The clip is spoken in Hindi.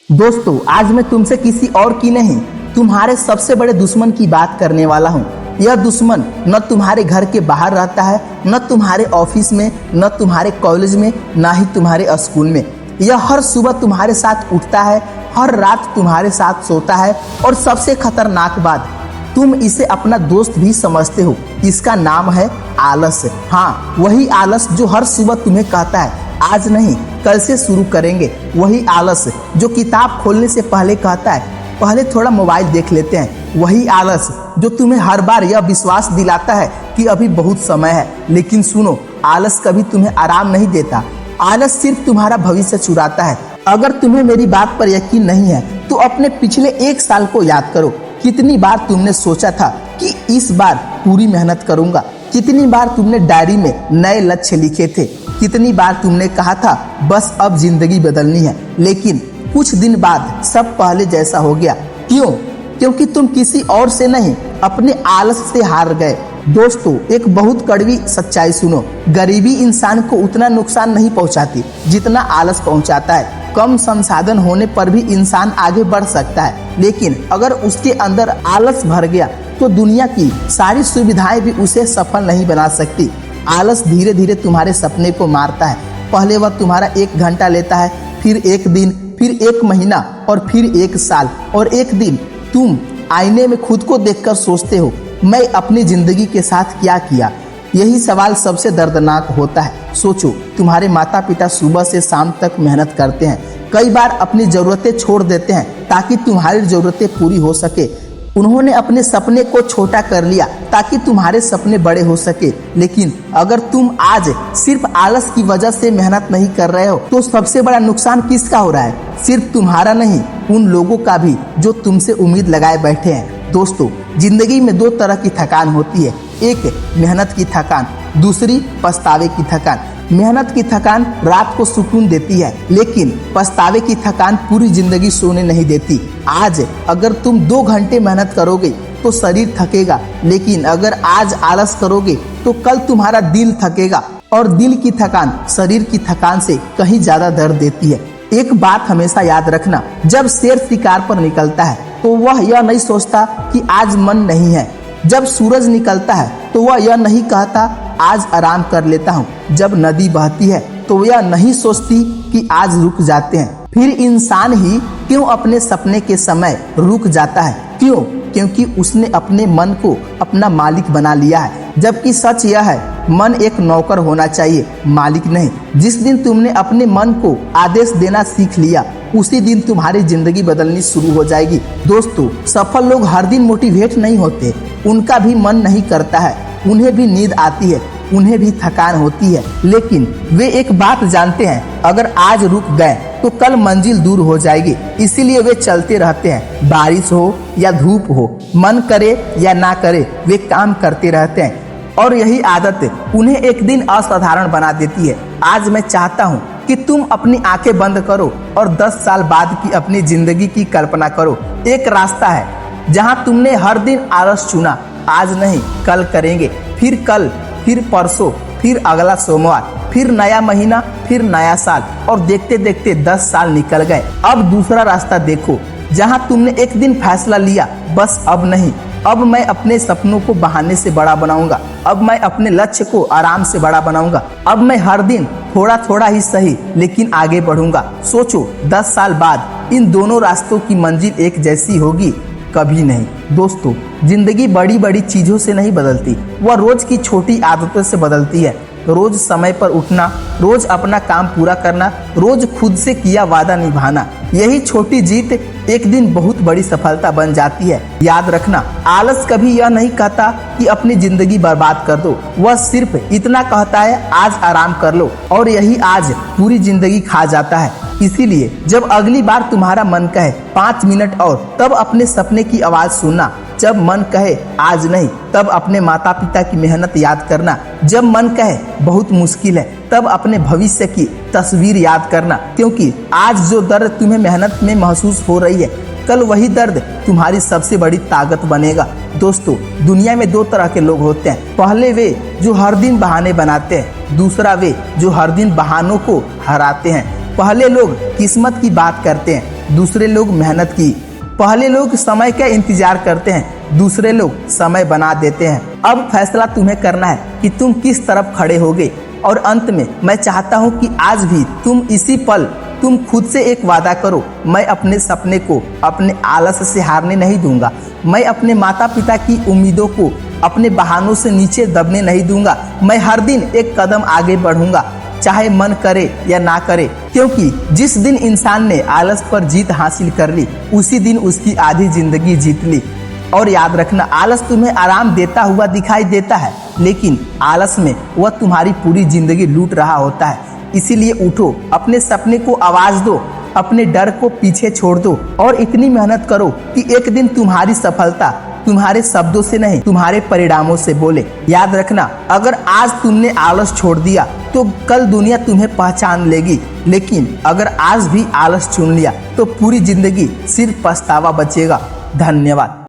दोस्तों, आज मैं तुमसे किसी और की नहीं, तुम्हारे सबसे बड़े दुश्मन की बात करने वाला हूँ। यह दुश्मन न तुम्हारे घर के बाहर रहता है, न तुम्हारे ऑफिस में, न तुम्हारे कॉलेज में, न ही तुम्हारे स्कूल में। यह हर सुबह तुम्हारे साथ उठता है, हर रात तुम्हारे साथ सोता है, और सबसे खतरनाक बात, तुम इसे अपना दोस्त भी समझते हो। इसका नाम है आलस। हाँ, वही आलस जो हर सुबह तुम्हें कहता है आज नहीं कल से शुरू करेंगे। वही आलस जो किताब खोलने से पहले कहता है पहले थोड़ा मोबाइल देख लेते हैं। वही आलस जो तुम्हें हर बार यह विश्वास दिलाता है कि अभी बहुत समय है। लेकिन सुनो, आलस कभी तुम्हें आराम नहीं देता। आलस सिर्फ तुम्हारा भविष्य चुराता है। अगर तुम्हें मेरी बात पर यकीन नहीं है तो अपने पिछले 1 साल को याद करो। कितनी बार तुमने सोचा था कि इस बार पूरी मेहनत करूंगा? कितनी बार तुमने डायरी में नए लक्ष्य लिखे थे? कितनी बार तुमने कहा था बस अब जिंदगी बदलनी है? लेकिन कुछ दिन बाद सब पहले जैसा हो गया। क्यों? क्योंकि तुम किसी और से नहीं, अपने आलस से हार गए। दोस्तों, एक बहुत कड़वी सच्चाई सुनो, गरीबी इंसान को उतना नुकसान नहीं पहुंचाती जितना आलस पहुंचाता है। कम संसाधन होने पर भी इंसान आगे बढ़ सकता है, लेकिन अगर उसके अंदर आलस भर गया तो दुनिया की सारी सुविधाएं भी उसे सफल नहीं बना सकती। आलस धीरे धीरे तुम्हारे सपने को मारता है। पहले वह तुम्हारा 1 घंटा लेता है, फिर 1 दिन, फिर 1 महीना, और फिर 1 साल। और एक दिन तुम आईने में खुद को देखकर सोचते हो, मैं अपनी जिंदगी के साथ क्या किया? यही सवाल सबसे दर्दनाक होता है। सोचो, तुम्हारे माता पिता सुबह से शाम तक मेहनत करते हैं, कई बार अपनी जरूरतें छोड़ देते हैं ताकि तुम्हारी जरूरतें पूरी हो सके। उन्होंने अपने सपने को छोटा कर लिया ताकि तुम्हारे सपने बड़े हो सके। लेकिन अगर तुम आज सिर्फ आलस की वजह से मेहनत नहीं कर रहे हो तो सबसे बड़ा नुकसान किसका हो रहा है? सिर्फ तुम्हारा नहीं, उन लोगों का भी जो तुमसे उम्मीद लगाए बैठे हैं। दोस्तों, जिंदगी में 2 तरह की थकान होती है, एक मेहनत की थकान, दूसरी पछतावे की थकान। मेहनत की थकान रात को सुकून देती है, लेकिन पछतावे की थकान पूरी जिंदगी सोने नहीं देती। आज अगर तुम 2 घंटे मेहनत करोगे तो शरीर थकेगा, लेकिन अगर आज आलस करोगे तो कल तुम्हारा दिल थकेगा, और दिल की थकान शरीर की थकान से कहीं ज्यादा दर्द देती है। एक बात हमेशा याद रखना, जब शेर शिकार पर निकलता है तो वह यह नहीं सोचता कि आज मन नहीं है। जब सूरज निकलता है तो वह यह नहीं कहता आज आराम कर लेता हूँ। जब नदी बहती है तो यह नहीं सोचती कि आज रुक जाते हैं। फिर इंसान ही क्यों अपने सपने के समय रुक जाता है? क्यों? क्योंकि उसने अपने मन को अपना मालिक बना लिया है। जबकि सच यह है, मन एक नौकर होना चाहिए, मालिक नहीं। जिस दिन तुमने अपने मन को आदेश देना सीख लिया, उसी दिन तुम्हारी जिंदगी बदलनी शुरू हो जाएगी। दोस्तों, सफल लोग हर दिन मोटिवेट नहीं होते, उनका भी मन नहीं करता है, उन्हें भी नींद आती है, उन्हें भी थकान होती है, लेकिन वे एक बात जानते हैं, अगर आज रुक गए तो कल मंजिल दूर हो जाएगी। इसीलिए वे चलते रहते हैं, बारिश हो या धूप हो, मन करे या ना करे, वे काम करते रहते हैं। और यही आदत उन्हें एक दिन असाधारण बना देती है। आज मैं चाहता हूँ कि तुम अपनी आंखें बंद करो और 10 साल बाद की अपनी जिंदगी की कल्पना करो। एक रास्ता है जहाँ तुमने हर दिन आलस चुना, आज नहीं कल करेंगे, फिर कल, फिर परसों, फिर अगला सोमवार, फिर नया महीना, फिर नया साल, और देखते देखते 10 साल निकल गए। अब दूसरा रास्ता देखो, जहाँ तुमने एक दिन फैसला लिया, बस अब नहीं, अब मैं अपने सपनों को बहाने से बड़ा बनाऊंगा, अब मैं अपने लक्ष्य को आराम से बड़ा बनाऊंगा, अब मैं हर दिन थोड़ा थोड़ा ही सही लेकिन आगे बढ़ूंगा। सोचो, 10 साल बाद इन दोनों रास्तों की मंजिल एक जैसी होगी? कभी नहीं। दोस्तों, जिंदगी बड़ी बड़ी चीजों से नहीं बदलती, वह रोज की छोटी आदतों से बदलती है। रोज समय पर उठना, रोज अपना काम पूरा करना, रोज खुद से किया वादा निभाना, यही छोटी जीत एक दिन बहुत बड़ी सफलता बन जाती है। याद रखना, आलस कभी यह नहीं कहता कि अपनी जिंदगी बर्बाद कर दो, वह सिर्फ इतना कहता है आज आराम कर लो, और यही आज पूरी जिंदगी खा जाता है। इसीलिए जब अगली बार तुम्हारा मन कहे 5 मिनट और, तब अपने सपने की आवाज सुनना। जब मन कहे आज नहीं, तब अपने माता पिता की मेहनत याद करना। जब मन कहे बहुत मुश्किल है, तब अपने भविष्य की तस्वीर याद करना। क्योंकि आज जो दर्द तुम्हें मेहनत में महसूस हो रही है, कल वही दर्द तुम्हारी सबसे बड़ी ताकत बनेगा। दोस्तों, दुनिया में 2 तरह के लोग होते हैं। पहले वे जो हर दिन बहाने बनाते हैं, दूसरा वे जो हर दिन बहानों को हराते हैं। पहले लोग किस्मत की बात करते हैं, दूसरे लोग मेहनत की। पहले लोग समय का इंतजार करते हैं, दूसरे लोग समय बना देते हैं। अब फैसला तुम्हें करना है कि तुम किस तरफ खड़े होगे। और अंत में मैं चाहता हूँ कि आज भी तुम इसी पल तुम खुद से एक वादा करो, मैं अपने सपने को अपने आलस से हारने नहीं दूंगा। मैं अपने माता पिता की उम्मीदों को अपने बहानों से नीचे दबने नहीं दूंगा। मैं हर दिन एक कदम आगे बढ़ूंगा, चाहे मन करे या ना करे, क्योंकि जिस दिन इंसान ने आलस पर जीत हासिल कर ली, उसी दिन उसकी आधी जिंदगी जीत ली। और याद रखना, आलस तुम्हें आराम देता हुआ दिखाई देता है, लेकिन आलस में वह तुम्हारी पूरी जिंदगी लूट रहा होता है। इसीलिए उठो, अपने सपने को आवाज दो, अपने डर को पीछे छोड़ दो और इतनी मेहनत करो कि एक दिन तुम्हारी सफलता तुम्हारे शब्दों से नहीं, तुम्हारे परिणामों से बोले। याद रखना, अगर आज तुमने आलस छोड़ दिया तो कल दुनिया तुम्हें पहचान लेगी, लेकिन अगर आज भी आलस चुन लिया तो पूरी जिंदगी सिर्फ पछतावा बचेगा। धन्यवाद।